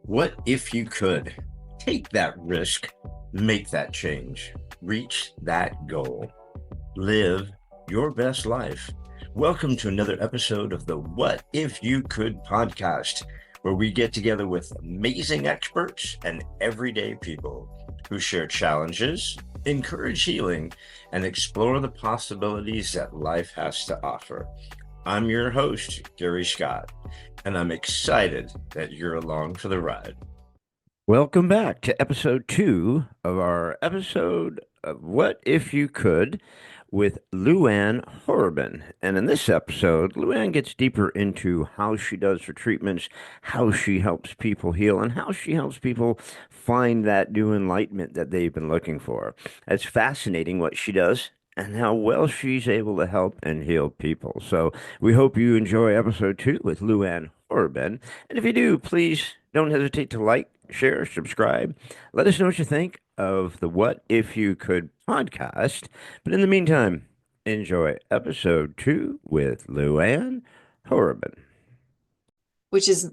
What if you could take that risk, make that change, reach that goal, live your best life? Welcome to another episode of the What If You Could podcast, where we get together with amazing experts and everyday people who share challenges, encourage healing, and explore the possibilities that life has to offer. I'm your host, Gary Scott, and I'm excited that you're along for the ride. Welcome back to episode 2 of our episode of What If You Could with Luanne Horobin. And in this episode, Luanne gets deeper into how she does her treatments, how she helps people heal, and how she helps people find that new enlightenment that they've been looking for. It's fascinating what she does and how well she's able to help and heal people. So we hope you enjoy episode 2 with Luanne Horobin. And if you do, please don't hesitate to like, share, subscribe. Let us know what you think of the What If You Could podcast. But in the meantime, enjoy episode 2 with Luanne Horobin. which is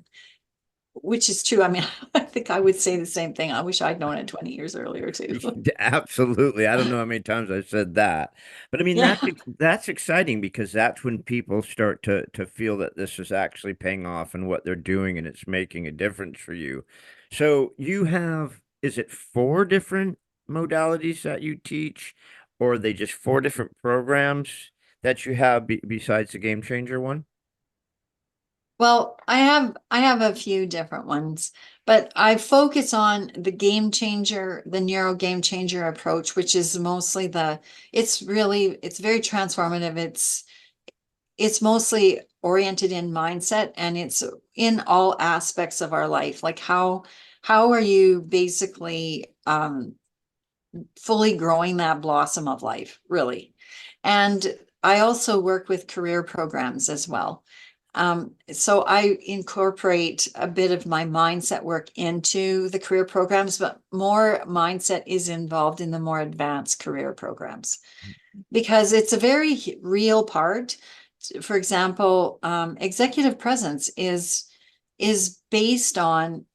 which is true. I mean, I think I would say the same thing. I wish I'd known it 20 years earlier too. Absolutely. I don't know how many times I've said that. But I mean Yeah. that's exciting because that's when people start to feel that this is actually paying off and what they're doing and it's making a difference for you. So you have, is it 4 different modalities that you teach, or are they just 4 different programs that you have besides the Game Changer one? Well, I have a few different ones, but I focus on the game changer, the neuro game changer approach, which is mostly it's very transformative. It's mostly oriented in mindset, and it's in all aspects of our life. Like how are you basically fully growing that blossom of life, really. And I also work with career programs as well. So I incorporate a bit of my mindset work into the career programs, but more mindset is involved in the more advanced career programs because it's a very real part. For example, executive presence is based on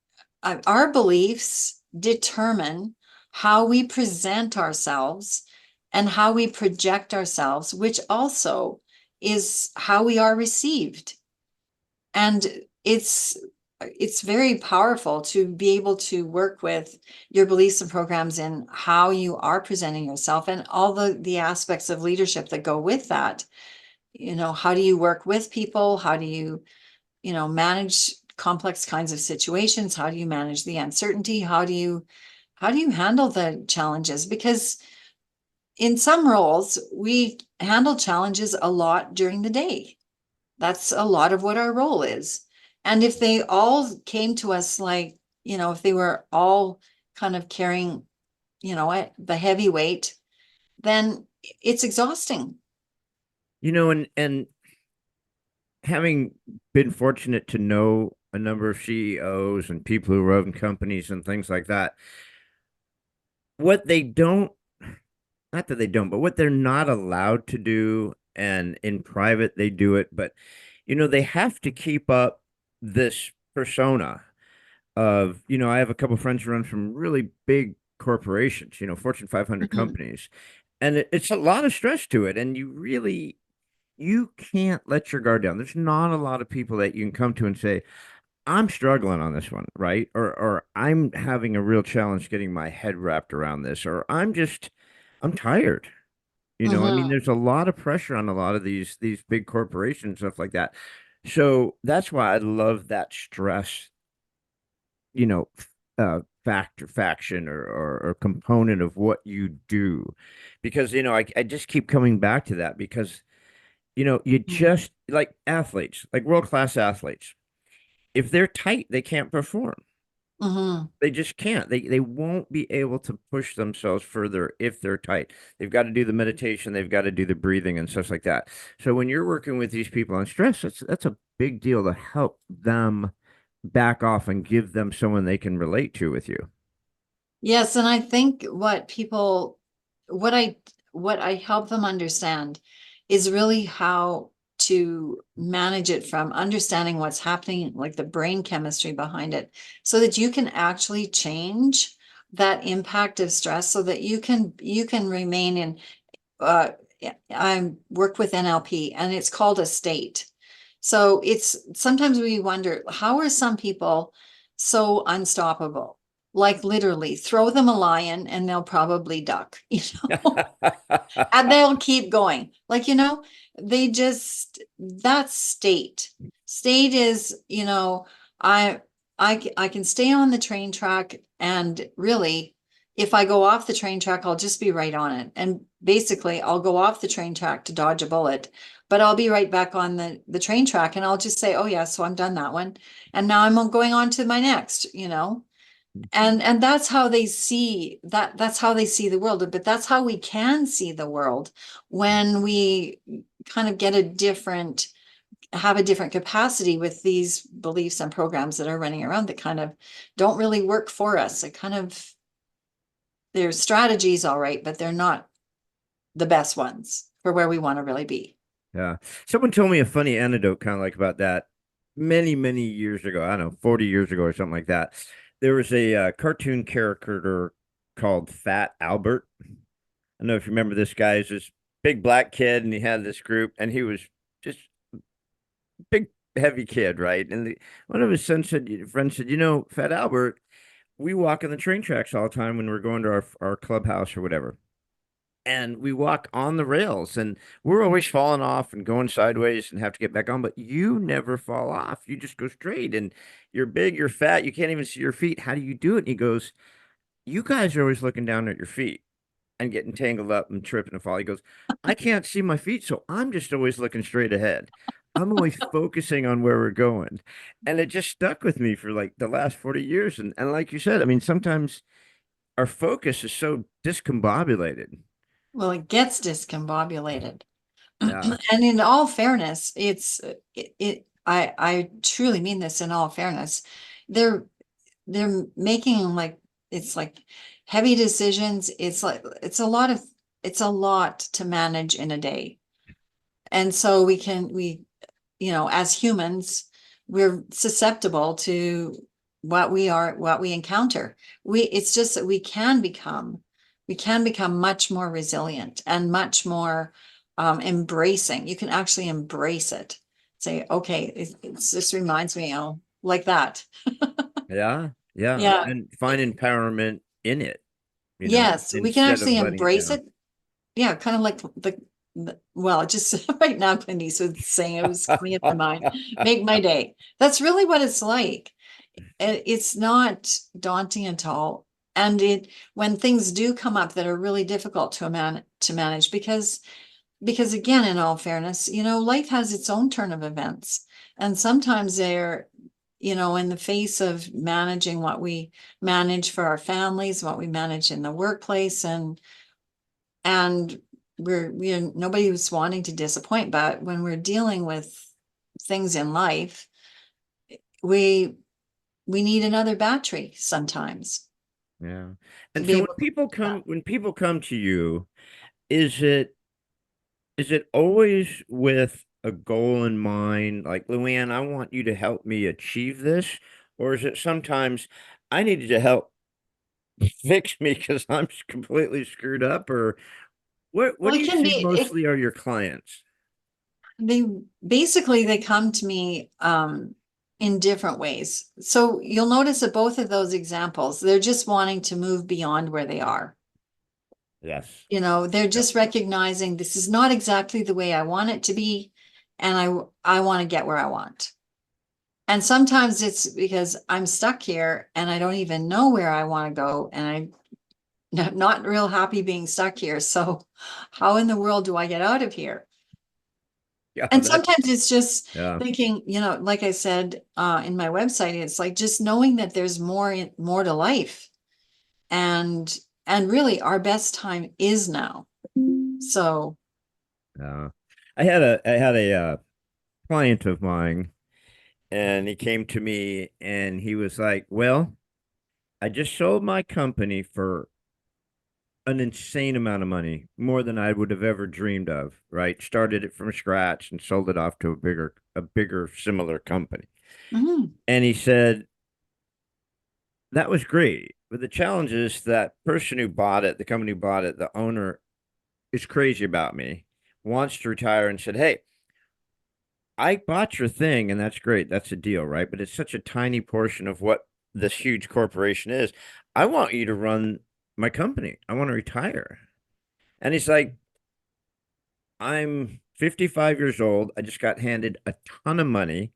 our beliefs determine how we present ourselves and how we project ourselves, which also is how we are received. And it's very powerful to be able to work with your beliefs and programs in how you are presenting yourself and all the aspects of leadership that go with that. How do you work with people? How do you manage complex kinds of situations? How do you manage the uncertainty? How do you handle the challenges? Because in some roles, we handle challenges a lot during the day. That's a lot of what our role is. And if they all came to us like, if they were all kind of carrying, the heavy weight, then it's exhausting. And having been fortunate to know a number of CEOs and people who run companies and things like that, what they don't, not that they don't, but what they're not allowed to do, and in private they do it, but they have to keep up this persona of, I have a couple of friends who run from really big corporations, Fortune 500 Mhm. companies, and it's a lot of stress to it, and you can't let your guard down. There's not a lot of people that you can come to and say, I'm struggling on this one, right? Or I'm having a real challenge getting my head wrapped around this, or I'm tired. I mean, Mhm. there's a lot of pressure on a lot of these big corporations, stuff like that. So that's why I love that stress, you know, faction or component of what you do. Because, I just keep coming back to that because, you Mhm. just like athletes, like world-class athletes. If they're tight, they can't perform. Mhm. They just can't. They won't be able to push themselves further if they're tight. They've got to do the meditation, they've got to do the breathing and stuff like that. So when you're working with these people on stress, that's a big deal to help them back off and give them someone they can relate to with you. Yes, and I think what I help them understand is really how to manage it from understanding what's happening, like the brain chemistry behind it, so that you can actually change that impact of stress so that you can remain in uh I work with NLP, and it's called a state. So it's sometimes we wonder, how are some people so unstoppable? Like literally throw them a lion and they'll probably duck, and they'll keep going. Like, they just, that's state. State is, I can stay on the train track, and really, if I go off the train track, I'll just be right on it. And basically, I'll go off the train track to dodge a bullet, but I'll be right back on the train track, and I'll just say, oh yeah, so I'm done that one. And now I'm going on to my next. And that's how they see that's how they see the world, but that's how we can see the world when we kind of have a different capacity with these beliefs and programs that are running around that kind of don't really work for us. It kind of, their strategies all right, but they're not the best ones for where we want to really be. Yeah. Someone told me a funny anecdote kind of like about that many, many years ago. I don't know, 40 years ago or something like that. There was a cartoon character called Fat Albert. I don't know if you remember this guy. He's this big black kid, and he had this group, and he was just big, heavy kid, right? And one of his friends said, Fat Albert, we walk on the train tracks all the time when we're going to our clubhouse or whatever. And we walk on the rails, and we're always falling off and going sideways and have to get back on. But you never fall off. You just go straight, and you're big, you're fat, you can't even see your feet. How do you do it? And he goes, you guys are always looking down at your feet and getting tangled up and tripping and falling. He goes, I can't see my feet, so I'm just always looking straight ahead. I'm always focusing on where we're going. And it just stuck with me for like the last 40 years. And like you said, I mean, sometimes our focus is so discombobulated. Well, it gets discombobulated. Yeah. And in all fairness, I truly mean this in all fairness. They're they're making like, it's like heavy decisions. It's a lot to manage in a day. And so as humans, we're susceptible to what we encounter. It's just that we can become much more resilient and much more embracing. You can actually embrace it. Say, okay, it just reminds me, like that. Yeah. Yeah. Yeah. And find empowerment in it, Yes, we can instead of actually letting it embrace down. it. Yeah, kind of like well, just right now, Clint Eastwood's saying, it was coming into mind, make my day. That's really what it's like. It's not daunting at all. And when things do come up that are really difficult to manage, because again, in all fairness, life has its own turn of events. And sometimes in the face of managing what we manage for our families, what we manage in the workplace, and we're nobody was wanting to disappoint, but when we're dealing with things in life, we we need another battery sometimes Yeah. to And be so able to do that. when people come to you, is it always with a goal in mind? Like, Luanne, I want you to help me achieve this, or is it sometimes I need you to help fix me because I'm completely screwed up? Or what Well, do it you can see be, mostly are your clients? they basically they come to me in different ways. So you'll notice that both of those examples, they're just wanting to move beyond where they are. Yes. They're Yep. just recognizing this is not exactly the way I want it to be, and I want to get where I want. And sometimes it's because I'm stuck here and I don't even know where I want to go, and I'm not real happy being stuck here. So how in the world do I get out of here? Yeah, And that's sometimes it's just yeah. thinking, like I said in my website, it's like just knowing that there's more to life, and really our best time is now. So Yeah. I had a client of mine, and he came to me and he was like, "Well, I just sold my company for an insane amount of money, more than I would have ever dreamed of, right? Started it from scratch and sold it off to a bigger similar company. Mhm. And he said, that was great. But the challenge is that person who bought it, the company who bought it, the owner is crazy about me, wants to retire and said, hey, I bought your thing and that's great. That's a deal, right? But it's such a tiny portion of what this huge corporation is. I want you to run my company. I want to retire. And he's like, I'm 55 years old. I just got handed a ton of money.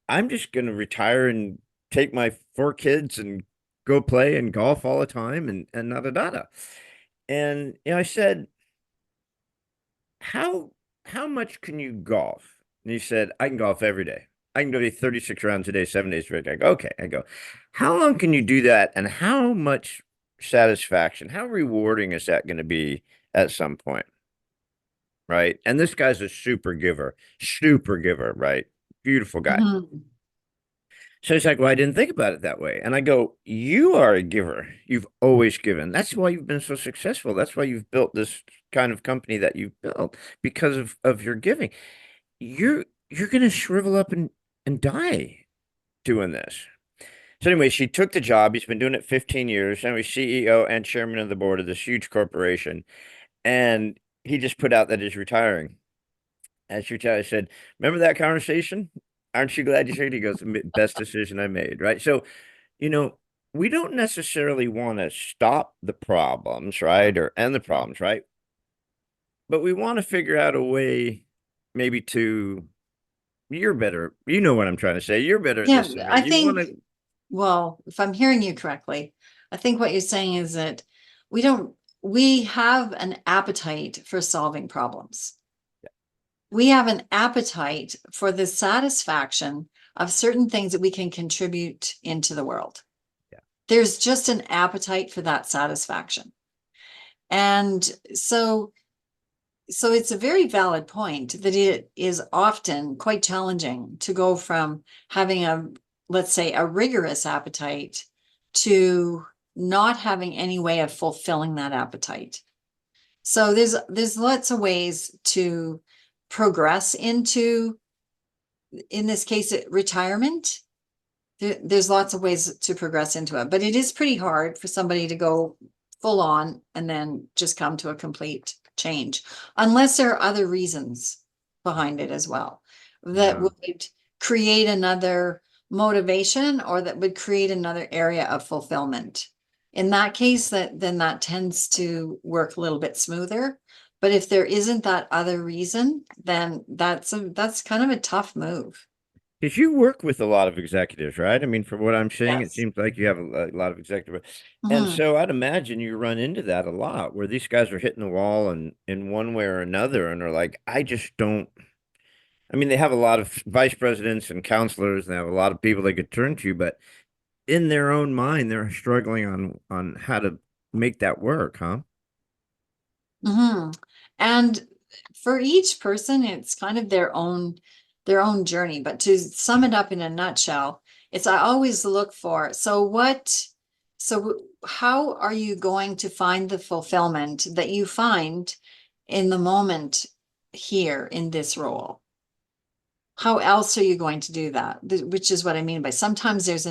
I'm just going to retire and take my four kids and go play and golf all the time and nada nada. And I said, how how much can you golf? And he said, I can golf every day. I can go 36 rounds a day, 7 days a week. I go, okay. I go, how long can you do that? And how much satisfaction, how rewarding is that going to be at some point? Right. And this guy's a super giver, right? Beautiful guy. Mhm. So he's like, well, I didn't think about it that way. And I go, you are a giver. You've always given. That's why you've been so successful. That's why you've built this kind of company that you've built because of your giving. You're gonna shrivel up and die doing this. So anyway, she took the job. He's been doing it 15 years. And he's CEO and chairman of the board of this huge corporation. And he just put out that he's retiring. As you tell, I said, remember that conversation? Aren't you glad you said? He goes, best decision I made, right? So, you know, we don't necessarily want to stop the problems, right? Or end the problems, right? But we want to figure out a way maybe to, you're better. You know what I'm trying to say. You're better at Yeah, this than me. I You want think, to, well, if I'm hearing you correctly, I think what you're saying is that we don't, we have an appetite for solving problems. We have an appetite for the satisfaction of certain things that we can contribute into the world. yeah, There's just an appetite for that satisfaction. And so it's a very valid point that it is often quite challenging to go from having a, let's say, a rigorous appetite to not having any way of fulfilling that appetite. So there's lots of ways to progress into, in this case, retirement. There's lots of ways to progress into it, but it is pretty hard for somebody to go full on and then just come to a complete change, unless there are other reasons behind it as well that yeah. would create another motivation or that would create another area of fulfillment. In that case, then that tends to work a little bit smoother. But if there isn't that other reason, then that's kind of a tough move. Because you work with a lot of executives, right? I mean, from what I'm seeing, it Yes. seems like you have a lot of executive. And Mhm. so I'd imagine you run into that a lot where these guys are hitting the wall and in one way or another, and are like, I just don't. I mean, they have a lot of vice presidents and counselors, and they have a lot of people they could turn to, but in their own mind, they're struggling on how to make that work, huh? Hmm. And for each person, it's kind of their own journey. But to sum it up in a nutshell, it's I always look for, so how are you going to find the fulfillment that you find in the moment here in this role? How else are you going to do that? Which is what I mean by sometimes there's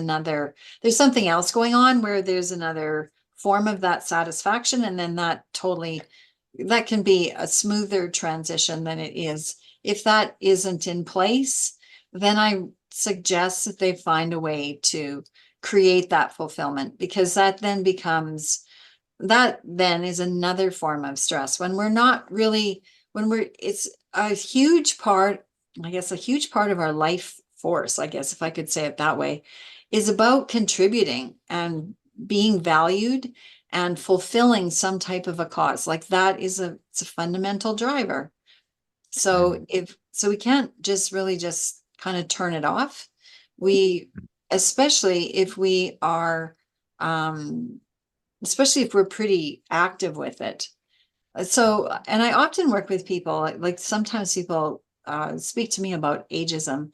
something else going on where there's another form of that satisfaction, and then that can be a smoother transition than it is. If that isn't in place, then I suggest that they find a way to create that fulfillment, because that then is another form of stress when we're not really, when we're, it's a huge part, I guess, a huge part of our life force, I guess, if I could say it that way, is about contributing and being valued and fulfilling some type of a cause. Like that is it's a fundamental driver. So we can't just really just kind of turn it off. We, especially if we are, um, especially if we're pretty active with it. So, and I often work with people, like sometimes people speak to me about ageism,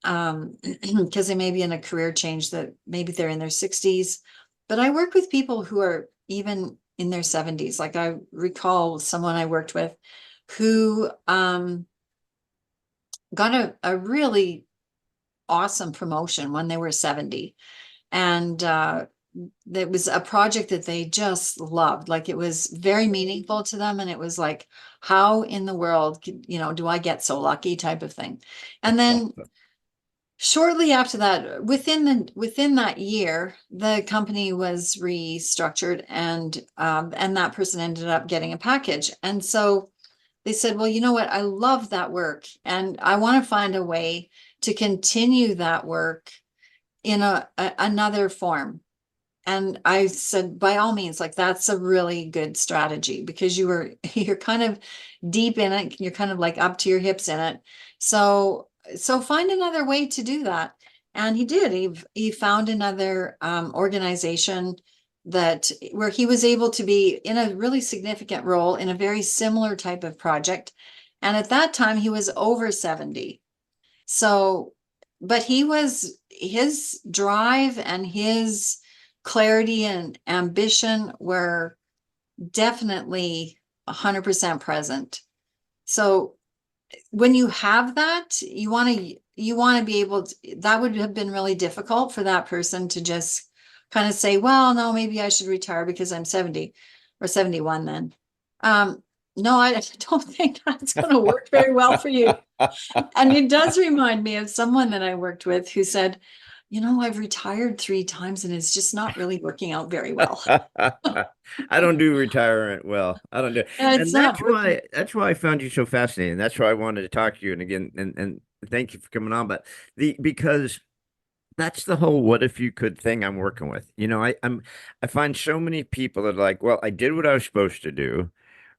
because they may be in a career change that maybe they're in their 60s. But I work with people who are even in their 70s. Like I recall someone I worked with who got a really awesome promotion when they were 70. And it was a project that they just loved. Like it was very meaningful to them. And it was like, how in the world, do I get so lucky type of thing? And then shortly after that, within that year, the company was restructured, and that person ended up getting a package. And so they said, well, you know what? I love that work, and I want to find a way to continue that work in another form. And I said, by all means, like that's a really good strategy because you're kind of deep in it. You're kind of like up to your hips in it. So find another way to do that. And he did. He found another organization where he was able to be in a really significant role in a very similar type of project. And at that time, he was over 70. So, but his drive and his clarity and ambition were definitely 100% present. So when you have that, you want to be able to, that would have been really difficult for that person to just kind of say, well, no, maybe I should retire because I'm 70 or 71 then. No, I don't think that's going to work very well for you. And it does remind me of someone that I worked with who said, I've retired 3 times and it's just not really working out very well. I don't do retirement well. I don't do, It's and not working. that's why I found you so fascinating. That's why I wanted to talk to you. And again, and thank you for coming on. But because that's the whole what if you could thing I'm working with. I find so many people that are like, well, I did what I was supposed to do,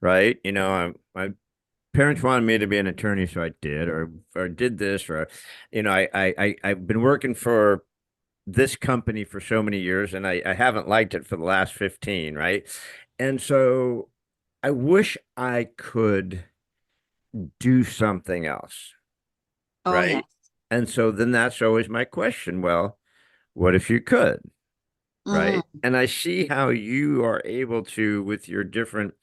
right? My parents wanted me to be an attorney, so I did, or did this, or I've been working for this company for so many years, and I haven't liked it for the last 15, right? And so I wish I could do something else, Oh, yeah. right? And so then that's always my question. Well, what if you could, right? Mhm. And I see how you are able to, with your different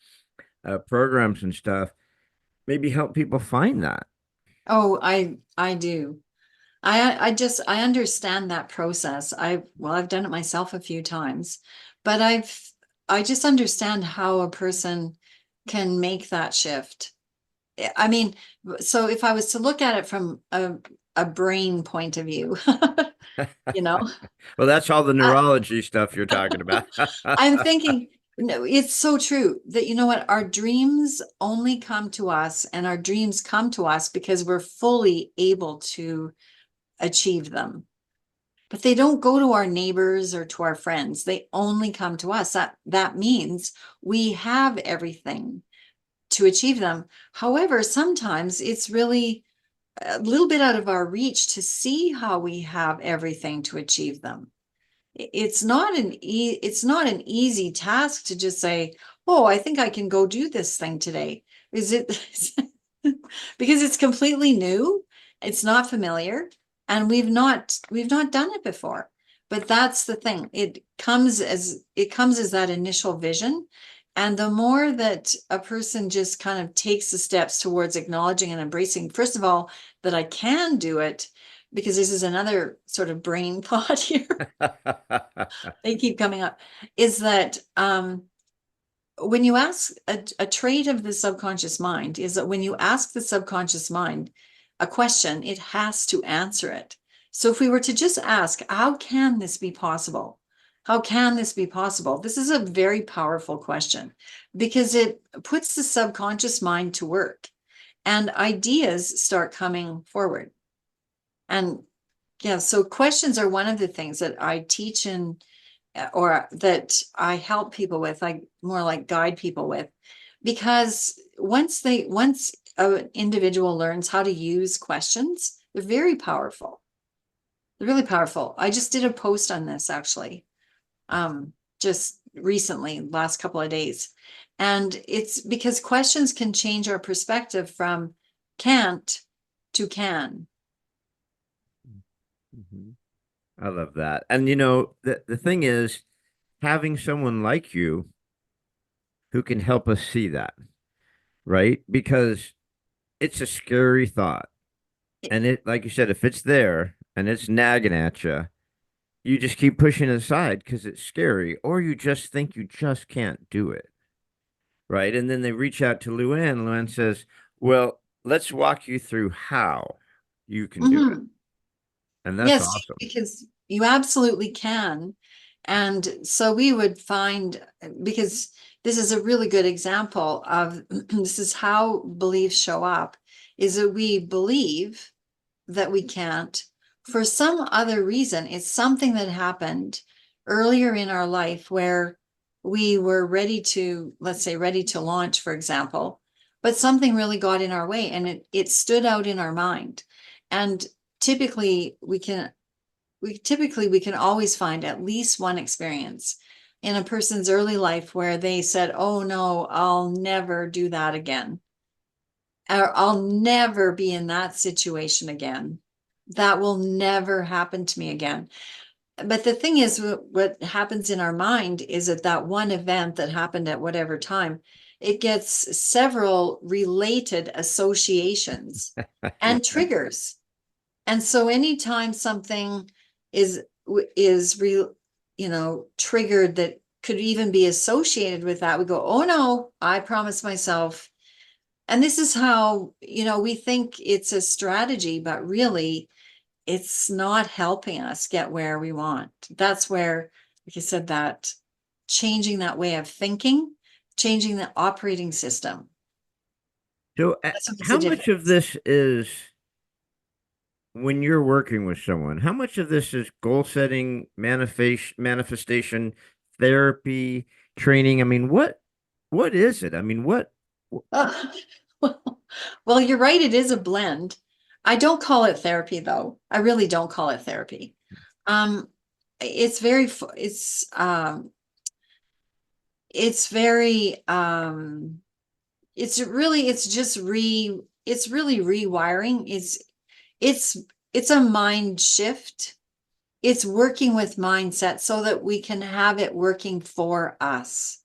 programs and stuff, maybe help people find that. Oh, I do. I understand that process. I've done it myself a few times, but I just understand how a person can make that shift. I mean, so if I was to look at it from a brain point of view, you know, Well, that's all the I, neurology stuff you're talking about. I'm thinking, no, it's so true that you know what, our dreams only come to us, and our dreams come to us because we're fully able to achieve them. But they don't go to our neighbors or to our friends. They only come to us. That means we have everything to achieve them. However, sometimes it's really a little bit out of our reach to see how we have everything to achieve them. It's not an easy task to just say, "Oh, I think I can go do this thing today." Is it because it's completely new, it's not familiar, and we've not done it before. But that's the thing. It comes as that initial vision. And the more that a person just kind of takes the steps towards acknowledging and embracing, first of all, that I can do it, because this is another sort of brain thought here. They keep coming up, is that when you ask a trait of the subconscious mind is that when you ask the subconscious mind a question, it has to answer it. So if we were to just ask, how can this be possible? How can this be possible? This is a very powerful question because it puts the subconscious mind to work and ideas start coming forward. And yeah, so questions are one of the things that I teach in or that I help people with, I more like guide people with, because once an individual learns how to use questions, they're very powerful. They're really powerful. I just did a post on this actually, just recently, last couple of days. And it's because questions can change our perspective from can't to can. Mhm. I love that. And the thing is, having someone like you who can help us see that, right? Because it's a scary thought. And it, like you said, if it's there and it's nagging at you, you just keep pushing it aside because it's scary, or you just think you just can't do it, right? And then they reach out to Luanne. Luanne says, well, let's walk you through how you can do it. Mhm. And that's Yes, awesome. because you absolutely can. And so we would find, because this is a really good example of this is how beliefs show up, is that we believe that we can't for some other reason. It's something that happened earlier in our life where we were ready to, let's say, ready to launch, for example, but something really got in our way and it stood out in our mind. And typically we can always find at least one experience in a person's early life where they said, oh no, I'll never do that again, or I'll never be in that situation again. That will never happen to me again. But the thing is, what happens in our mind is that that one event that happened at whatever time, it gets several related associations Yeah. and triggers. And so anytime something is is real, triggered that could even be associated with that, we go, oh no, I promised myself. And this is how, we think it's a strategy, but really it's not helping us get where we want. That's where, like I said, that changing that way of thinking, changing the operating system. So, That's what makes a how much of difference. this is when you're working with someone? How much of this is goal setting, manifestation, therapy, training? I mean, what is it? I mean, what? Uh, well, you're right. It is a blend. I don't call it therapy, though. I really don't call it therapy. Um, it's very, it's very, it's really rewiring. It's, it's a mind shift. It's working with mindset so that we can have it working for us.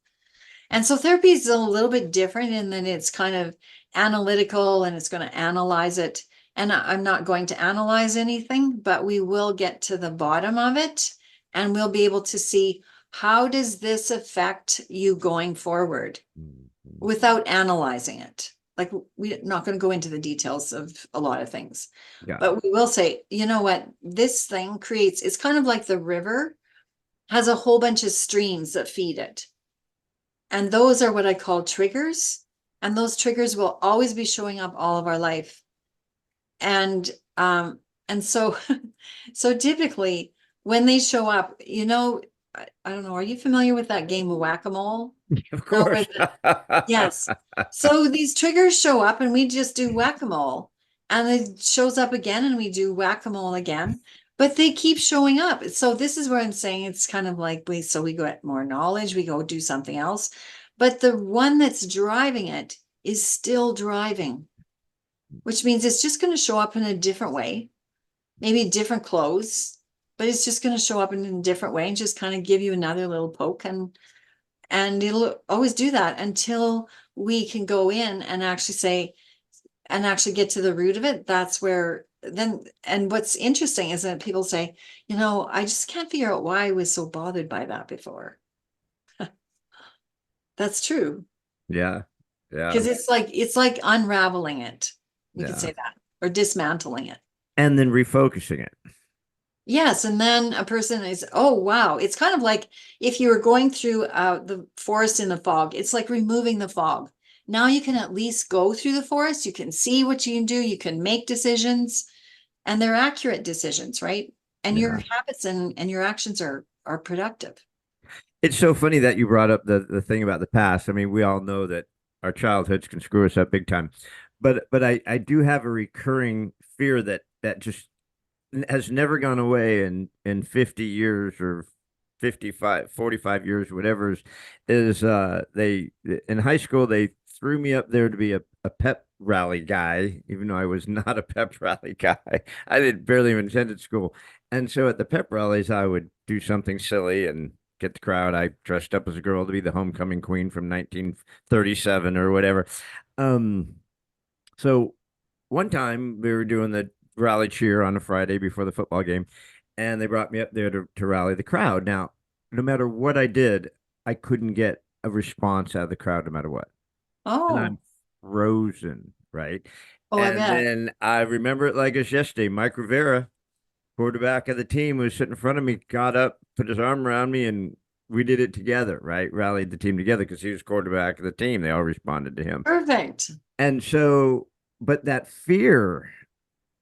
And so therapy is a little bit different in that it's kind of analytical and it's going to analyze it. And I'm not going to analyze anything, but we will get to the bottom of it and we'll be able to see, how does this affect you going forward without analyzing it? Like, we're not going to go into the details of a lot of things, Got it. but we will say, you know what, this thing creates, it's kind of like the river has a whole bunch of streams that feed it. And those are what I call triggers. And those triggers will always be showing up all of our life. And and so so typically when they show up, I don't know, are you familiar with that game of whack-a-mole? Of No, where course. yes. So these triggers show up and we just do whack-a-mole. And it shows up again and we do whack-a-mole again. But they keep showing up. So this is where I'm saying it's kind of like we get more knowledge, we go do something else. But the one that's driving it is still driving, which means it's just going to show up in a different way, maybe different clothes, but it's just going to show up in a different way and just kind of give you another little poke, and it'll always do that until we can go in and actually say, and actually get to the root of it. That's where then, and what's interesting is that people say, I just can't figure out why I was so bothered by that before. That's true. Yeah. Yeah. Because it's like unraveling it. We could Yeah. say that, or dismantling it. And then refocusing it. Yes, and then a person is, oh wow, it's kind of like if you were going through the forest in the fog. It's like removing the fog. Now you can at least go through the forest. You can see what you can do. You can make decisions, and they're accurate decisions, right? And your Yeah. habits and your actions are productive. It's so funny that you brought up the thing about the past. I mean, we all know that our childhoods can screw us up big time. But I do have a recurring fear that just has never gone away in 50 years or 55, 45 years, whatever is they in high school they threw me up there to be a pep rally guy, even though I was not a pep rally guy. I did barely even attended school. And so at the pep rallies I would do something silly and get the crowd. I dressed up as a girl to be the homecoming queen from 1937 or whatever. Um, so one time we were doing the rally cheer on a Friday before the football game, and they brought me up there to rally the crowd. Now, no matter what I did, I couldn't get a response out of the crowd no matter what. And I'm Oh, frozen, right? oh, I And bet. then I remember it like it's yesterday. Mike Rivera, quarterback of the team, who was sitting in front of me, got up, put his arm around me, and we did it together, right? Rallied the team together because he was quarterback of the team. They all responded to him. Perfect. And so, but that fear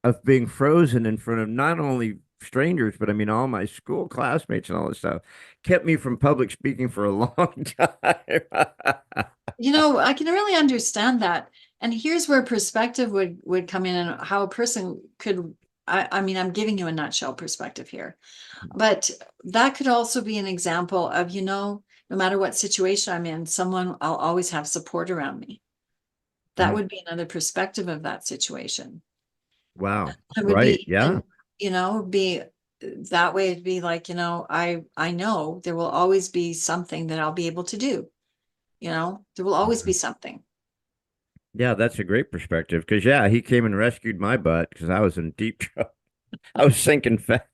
of being frozen in front of not only strangers, but I mean, all my school classmates and all this stuff kept me from public speaking for a long time. I can really understand that. And here's where perspective would come in and how a person could, I mean, I'm giving you a nutshell perspective here, but that could also be an example of, no matter what situation I'm in, I'll always have support around me. That would be another perspective of that situation. Wow. It would Right. be, Yeah. and, be that way. It'd be like, I know there will always be something that I'll be able to do. There will always be something. Yeah, that's a great perspective because yeah, he came and rescued my butt because I was in deep trouble. I was sinking fast.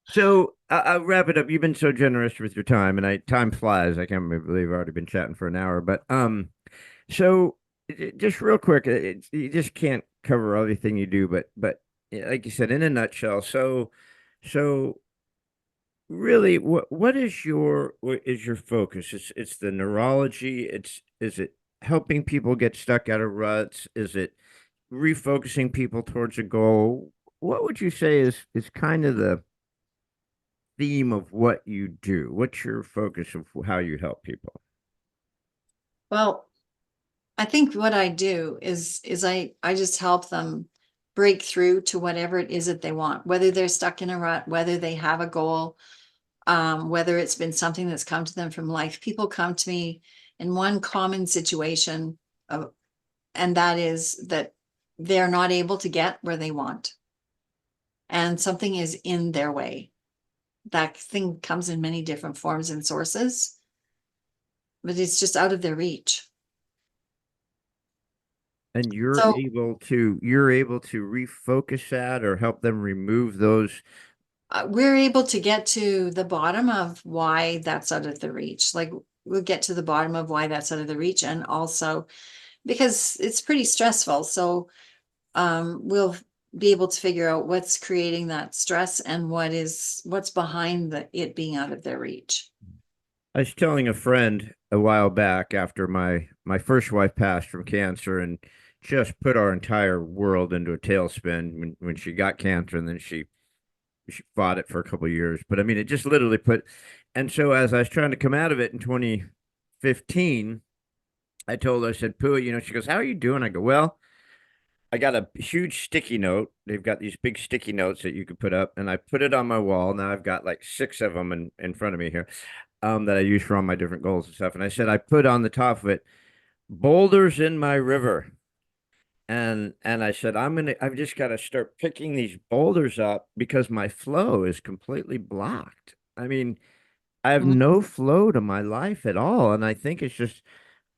So I'll wrap it up. You've been so generous with your time, and I time flies. I can't believe I've already been chatting for an hour. But so just real quick, you just can't cover everything you do, but yeah, like you said, in a nutshell. So really, what is your focus? It's the neurology. Is it helping people get stuck out of ruts? Is it refocusing people towards a goal? What would you say is kind of the theme of what you do? What's your focus of how you help people? Well, I think what I do is I just help them break through to whatever it is that they want, whether they're stuck in a rut, whether they have a goal, whether it's been something that's come to them from life. People come to me in one common situation of, and that is that they're not able to get where they want, and something is in their way. That thing comes in many different forms and sources, but it's just out of their reach. And you're So able to you're able to refocus that or help them remove those. we're able to get to the bottom of why that's out of the reach. Like, we'll get to the bottom of why that's out of the reach, and also because it's pretty stressful. So we'll be able to figure out what's creating that stress and what's behind it being out of their reach. I was telling a friend a while back after my first wife passed from cancer and just put our entire world into a tailspin when she got cancer and then she fought it for a couple of years. But I mean, it just literally put. And so as I was trying to come out of it in 2015, I told her, I said, Pooh, she goes, "How are you doing?" I go, "Well, I got a huge sticky note. They've got these big sticky notes that you could put up, and I put it on my wall. Now I've got like six of them in front of me here, that I use for all my different goals and stuff. And I said I put on the top of it, boulders in my river. And I said, I've just got to start picking these boulders up because my flow is completely blocked. I mean, I have Mhm. no flow to my life at all. And I think it's just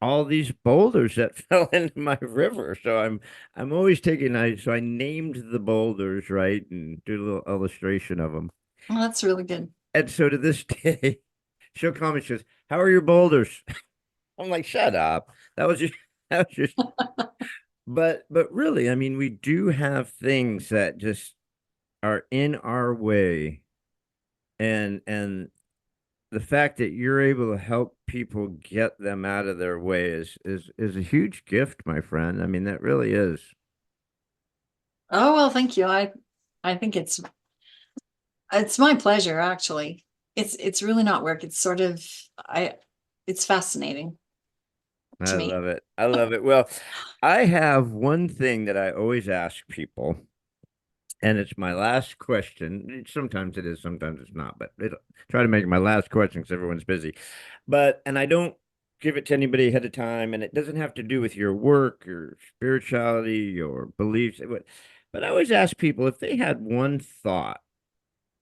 all these boulders that fell into my river. So I'm always taking so I named the boulders, right, and do a little illustration of them. Well, that's really good. And so to this day, she'll call me, she says, "How are your boulders?" I'm like, "Shut up." That was just that was just but really, I mean, we do have things that just are in our way, and the fact that you're able to help people get them out of their way is a huge gift, my friend. I mean, that really is. Oh, well, thank you. I think it's my pleasure, actually. It's really not work. It's sort of, I it's fascinating to I me. love it. I love it. Well, I have one thing that I always ask people, and it's my last question. Sometimes it is, sometimes it's not, but try to make it my last question because everyone's busy. And I don't give it to anybody ahead of time, and it doesn't have to do with your work, your spirituality, your beliefs. But I always ask people if they had one thought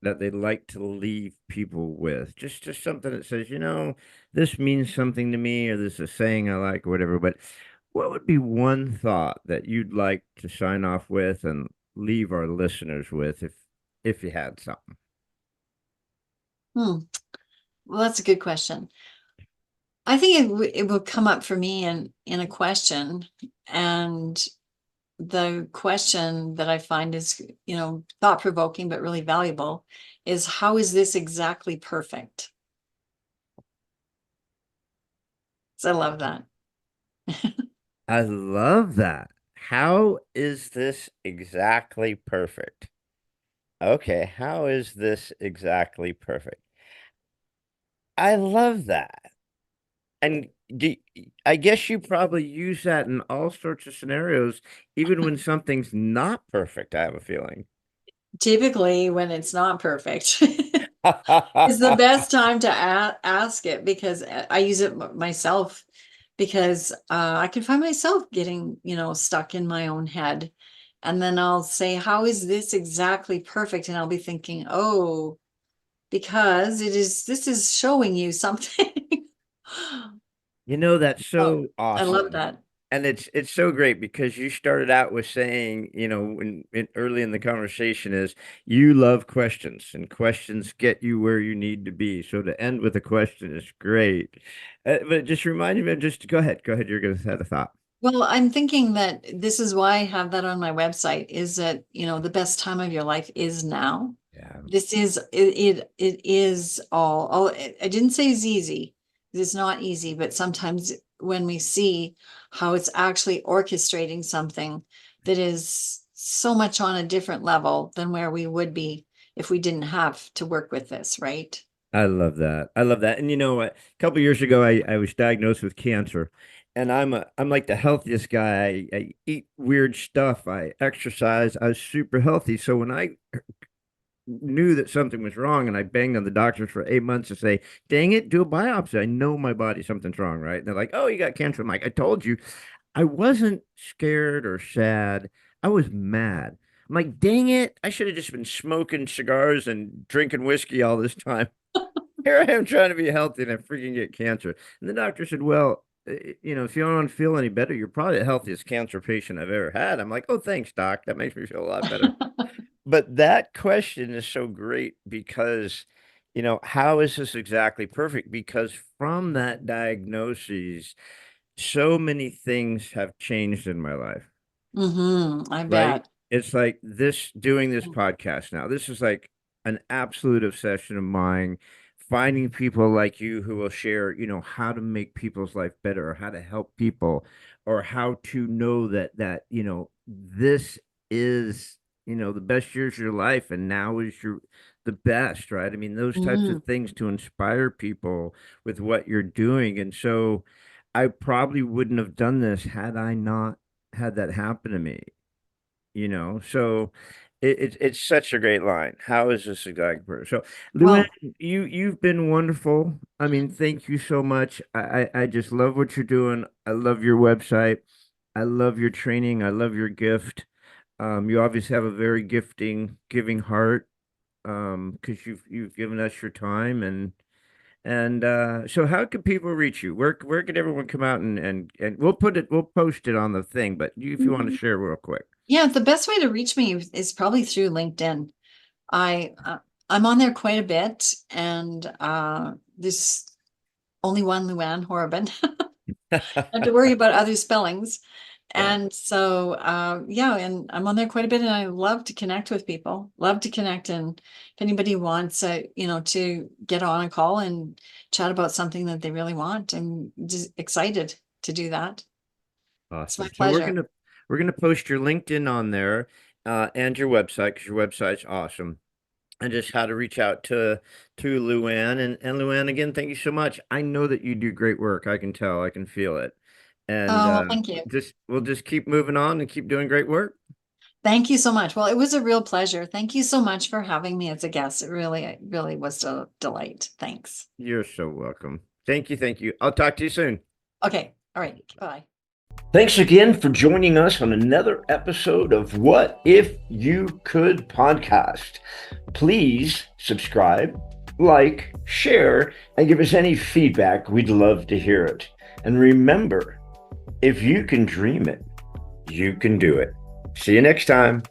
that they'd like to leave people with? Just something that says, this means something to me, or this is a saying I like, or whatever. But what would be one thought that you'd like to sign off with and leave our listeners with if you had something? Hmm. Well, that's a good question. I think it will come up for me in a question, and the question that I find is, thought provoking but really valuable is, how is this exactly perfect? So I love that. I love that. How is this exactly perfect? Okay, how is this exactly perfect? I love that. And do, I guess you probably use that in all sorts of scenarios, even when something's not perfect, I have a feeling. Typically, when it's not perfect, it's the best time to ask it, because I use it myself, because I can find myself getting, stuck in my own head. And then I'll say, how is this exactly perfect? And I'll be thinking, oh, because this is showing you something. That's Oh, so I love awesome. that. And it's so great because you started out with saying, early in the conversation is you love questions and questions get you where you need to be. So to end with a question is great. But it just reminded me, just go ahead. Go ahead. You're going to have a thought. Well, I'm thinking that this is why I have that on my website, is that, the best time of your life is now. Yeah. This is it is all I didn't say it's easy. It's not easy, but sometimes when we see how it's actually orchestrating something that is so much on a different level than where we would be if we didn't have to work with this, right? I love that. I love that. And you know what? A couple years ago, I was diagnosed with cancer, and I'm like the healthiest guy. I eat weird stuff. I exercise. I was super healthy. So when I knew that something was wrong, and I banged on the doctors for 8 months to say, "Dang it, do a biopsy. I know my body something's wrong, right?" And they're like, "Oh, you got cancer." I'm like, "I told you." I wasn't scared or sad. I was mad. I'm like, "Dang it! I should have just been smoking cigars and drinking whiskey all this time." Here I am trying to be healthy and I freaking get cancer. And the doctor said, well, if you don't feel any better, you're probably the healthiest cancer patient I've ever had. I'm like, oh, thanks, doc. That makes me feel a lot better. But that question is so great because, how is this exactly perfect? Because from that diagnosis, so many things have changed in my life, I right? bet. It's like doing this podcast now. This is like an absolute obsession of mine. Finding people like you who will share, how to make people's life better, or how to help people, or how to know that, this is, the best years of your life, and now is the best, right? I mean, those types of Mm, things to inspire people with what you're doing. And so I probably wouldn't have done this had I not had that happen to me, so it's such a great line. How is this exactly perfect? So Luanne, well, you've been wonderful. I mean, thank you so much. I just love what you're doing. I love your website. I love your training. I love your gift. You obviously have a very giving heart. Because you've given us your time, and so how can people reach you? Where could everyone come out and we'll post it on the thing, but if you want to share real quick. yeah, the best way to reach me is probably through LinkedIn. I I'm on there quite a bit, and there's only one Luanne Horobin. I have to worry about other spellings. Yeah. And so yeah, and I'm on there quite a bit, and I love to connect with people. Love to connect, and if anybody wants to get on a call and chat about something that they really want, I'm just excited to do that. It's my Awesome. So we're pleasure. gonna we're gonna post your LinkedIn on there, and your website because your website's awesome. And just how to reach out to Luann, and Luann, again, thank you so much. I know that you do great work. I can tell. I can feel it. And Oh, thank you. just we'll just keep moving on and keep doing great work. Thank you so much. Well, it was a real pleasure. Thank you so much for having me as a guest. It really was a delight. Thanks. You're so welcome. Thank you. Thank you. I'll talk to you soon. Okay. All right. Bye. Thanks again for joining us on another episode of What If You Could podcast. Please subscribe, like, share, and give us any feedback. We'd love to hear it. And remember, if you can dream it, you can do it. See you next time.